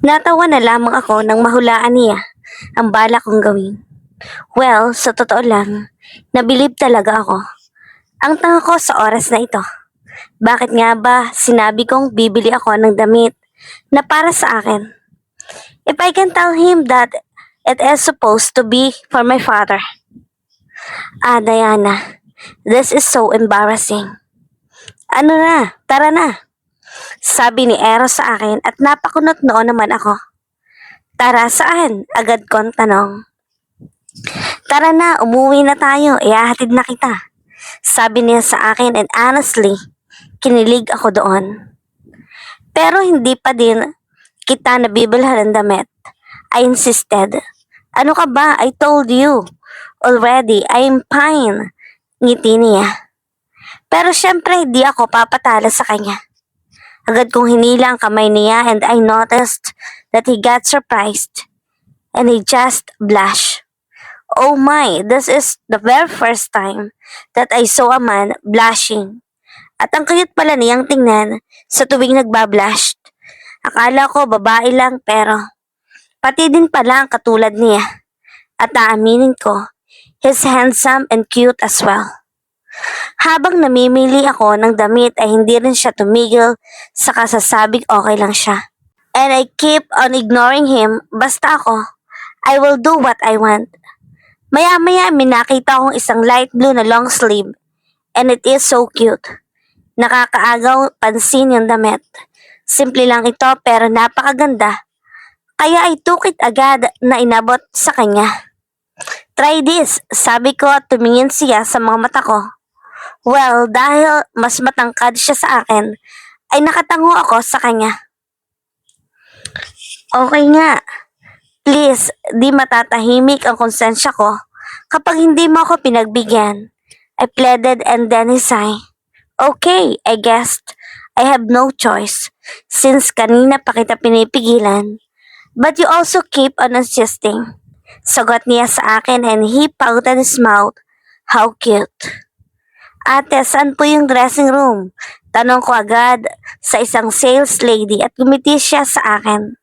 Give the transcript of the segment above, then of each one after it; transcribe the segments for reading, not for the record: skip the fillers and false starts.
Natawa na lamang ako nang mahulaan niya ang balak kong gawin. Well, sa totoo lang, nabilib talaga ako. Ang tanga ko sa oras na ito. Bakit nga ba sinabi kong bibili ako ng damit na para sa akin? If I can tell him that it is supposed to be for my father. Diana, this is so embarrassing. Ano na, tara na. Sabi ni Eros sa akin at napakunot noon naman ako. Tara saan? Agad kong tanong. Tara na, umuwi na tayo, ihahatid na kita. Sabi niya sa akin and honestly, kinilig ako doon. Pero hindi pa din kita nabibilhan ng damit. I insisted. Ano ka ba? I told you. Already, I'm fine. Ngiti niya. Pero syempre, hindi ako papatala sa kanya. Agad kong hinila ang kamay niya and I noticed that he got surprised. And he just blushed. Oh my, this is the very first time that I saw a man blushing. At ang cute pala niyang tingnan sa tuwing nagbablush. Akala ko babae lang pero pati din pala ang katulad niya. At naaminin ko, he's handsome and cute as well. Habang namimili ako ng damit ay hindi rin siya tumigil sa kasasabing okay lang siya. And I keep on ignoring him, basta ako, I will do what I want. Maya-maya may nakita akong isang light blue na long sleeve and it is so cute. Nakakaagaw pansin yung damit. Simple lang ito pero napakaganda. Kaya I took it agad na inabot sa kanya. Try this, sabi ko at tumingin siya sa mga mata ko. Well, dahil mas matangkad siya sa akin, ay nakatango ako sa kanya. Okay nga. Please, di matatahimik ang konsensya ko kapag hindi mo ako pinagbigyan. I pleaded and then he sighed. Okay, I guessed I have no choice since kanina pa kita pinipigilan. But you also keep on insisting. Sagot niya sa akin and he pouted his mouth. How cute. Ate, saan po yung dressing room? Tanong ko agad sa isang sales lady at gumiti siya sa akin.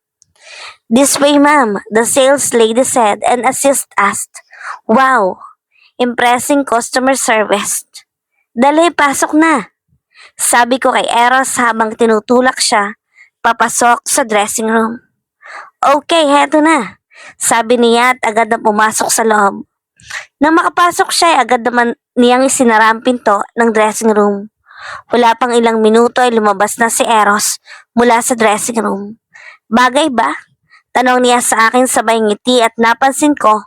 This way, ma'am, the sales lady said and assist asked. Wow, impressing customer service. Dali, pasok na. Sabi ko kay Eros habang tinutulak siya, papasok sa dressing room. Okay, heto na. Sabi niya at agad na pumasok sa loob. Nang makapasok siya ay agad naman niyang isinara ang pinto ng dressing room. Wala pang ilang minuto ay lumabas na si Eros mula sa dressing room. Bagay ba? Tanong niya sa akin sabay ngiti at napansin ko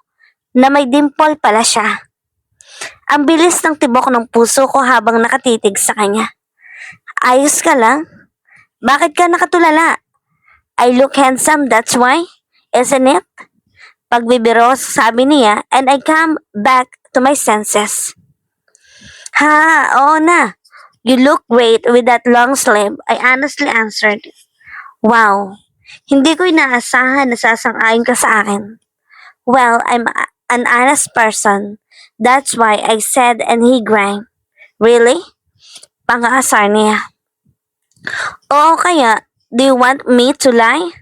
na may dimple pala siya. Ang bilis ng tibok ng puso ko habang nakatitig sa kanya. Ayos ka lang? Bakit ka nakatulala? I look handsome, that's why? Isn't it? Pagbibiro, sabi niya, and I come back to my senses. Ha, oo na. You look great with that long sleeve, I honestly answered. Wow, hindi ko inaasahan na sasang-ayon ka sa akin. Well, I'm an honest person. That's why I said and he grinned. Really? Pang-aasar niya. Oo kaya, do you want me to lie?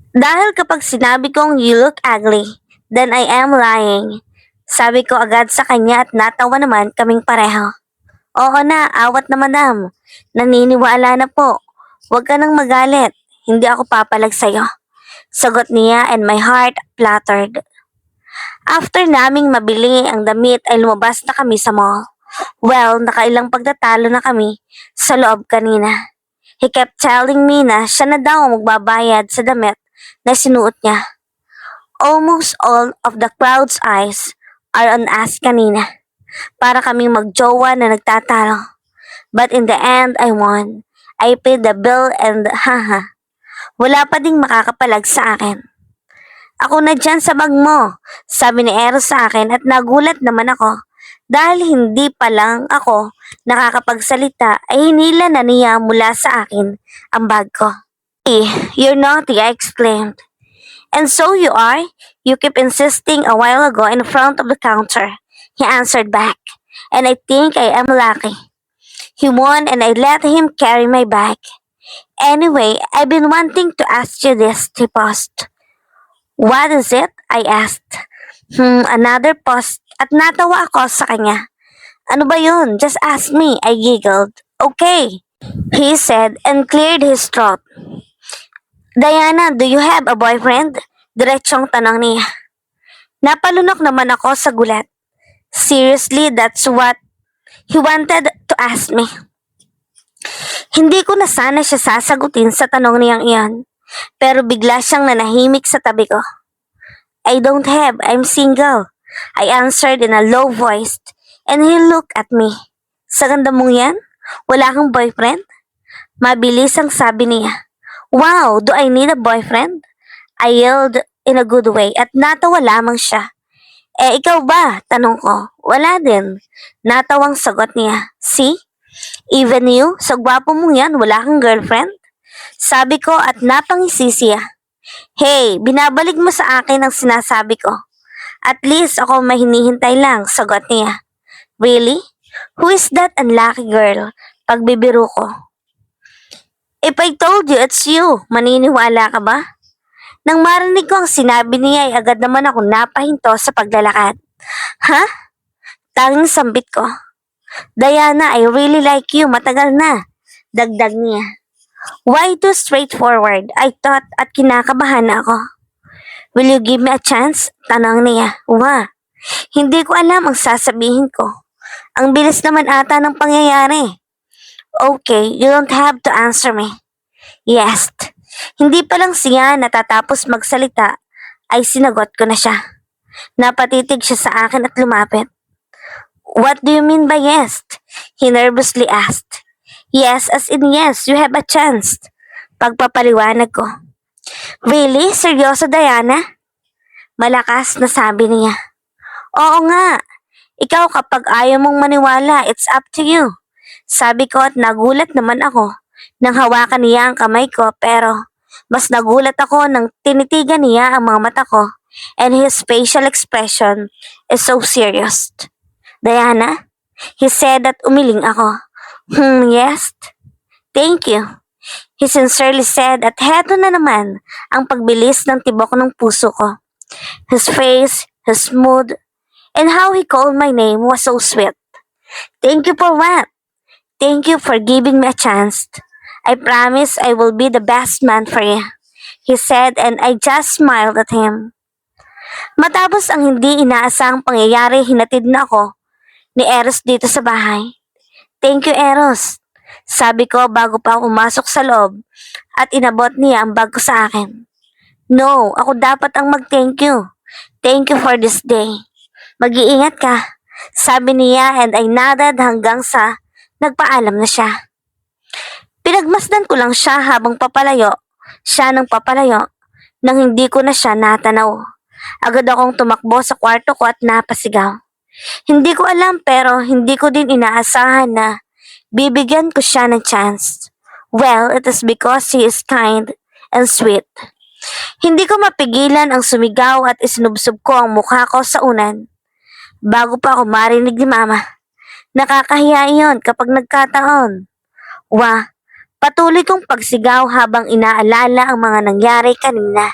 Dahil kapag sinabi kong you look ugly, then I am lying. Sabi ko agad sa kanya at natawa naman kaming pareho. Oo na, awat na madam. Naniniwala na po. Huwag ka nang magalit. Hindi ako papalag sa'yo. Sagot niya and my heart fluttered. After naming mabili ang damit ay lumabas na kami sa mall. Well, nakailang pagtatalo na kami sa loob kanina. He kept telling me na siya na daw magbabayad sa damit na sinuot niya. Almost all of the crowd's eyes are on us kanina. Para kaming magjowa na nagtatalo. But in the end, I won. I paid the bill and haha. Wala pa ding makakapalag sa akin. Ako na dyan sa bag mo, sabi ni Eros sa akin at nagulat naman ako. Dahil hindi pa lang ako nakakapagsalita ay hinila na niya mula sa akin ang bag ko. Hey, you're naughty, I exclaimed. And so you are? You keep insisting a while ago in front of the counter. He answered back. And I think I am lucky. He won and I let him carry my bag. Anyway, I've been wanting to ask you this, he paused. What is it? I asked. Another post at natawa ako sa kanya. Ano ba yun? Just ask me, I giggled. Okay, he said and cleared his throat. Diana, do you have a boyfriend? Diretsong tanong niya. Napalunok naman ako sa gulat. Seriously, that's what he wanted to ask me. Hindi ko na sana siya sasagutin sa tanong niyang iyon. Pero bigla siyang nanahimik sa tabi ko. I don't have, I'm single. I answered in a low voice and he looked at me. Sa ganda mong yan? Wala kang boyfriend? Mabilis ang sabi niya. Wow, do I need a boyfriend? I yelled in a good way at natawa lamang siya. Ikaw ba? Tanong ko. Wala din. Natawang sagot niya. See? Even you, sa gwapo mong yan, wala kang girlfriend? Sabi ko at napangisi siya. Hey, binabalik mo sa akin ang sinasabi ko. At least ako may hinihintay lang, sagot niya. Really? Who is that unlucky girl? Pagbibiro ko. If I told you it's you, maniniwala ka ba? Nang marinig ko ang sinabi niya ay agad naman ako napahinto sa paglalakad. Ha? Tanging sambit ko. Diana, I really like you, matagal na. Dagdag niya. Why too straightforward? I thought at kinakabahan na ako. Will you give me a chance? Tanong niya. Hindi ko alam ang sasabihin ko. Ang bilis naman ata ng pangyayari. Okay, you don't have to answer me. Yes. Hindi pa lang siya natatapos magsalita ay sinagot ko na siya. Napatitig siya sa akin at lumapit. What do you mean by yes? He nervously asked. Yes, as in yes, you have a chance. Pagpapaliwanag ko. Really? Seryoso, Diana? Malakas na sabi niya. Oo nga. Ikaw kapag ayaw mong maniwala, it's up to you. Sabi ko at nagulat naman ako nang hawakan niya ang kamay ko pero mas nagulat ako nang tinitigan niya ang mga mata ko and his facial expression is so serious. Diana? He said at umiling ako. Yes. Thank you. He sincerely said at heto na naman ang pagbilis ng tibok ng puso ko. His face, his mood, and how he called my name was so sweet. Thank you for what? Thank you for giving me a chance. I promise I will be the best man for you. He said and I just smiled at him. Matapos ang hindi inaasahang pangyayari, hinatid na ako ni Eros dito sa bahay. Thank you, Eros. Sabi ko bago pa ako umasok sa loob at inabot niya ang bag ko sa akin. No, ako dapat ang mag-thank you. Thank you for this day. Mag-iingat ka. Sabi niya and I nodded hanggang sa nagpaalam na siya. Pinagmasdan ko lang siya habang papalayo. Siya nang papalayo nang hindi ko na siya natanaw. Agad akong tumakbo sa kwarto ko at napasigaw. Hindi ko alam pero hindi ko din inaasahan na bibigyan ko siya ng chance. Well, it is because he is kind and sweet. Hindi ko mapigilan ang sumigaw at isinubsob ko ang mukha ko sa unan. Bago pa ako marinig ni Mama. Nakakahiya iyon kapag nagkataon. Patuloy kong pagsigaw habang inaalala ang mga nangyari kanina.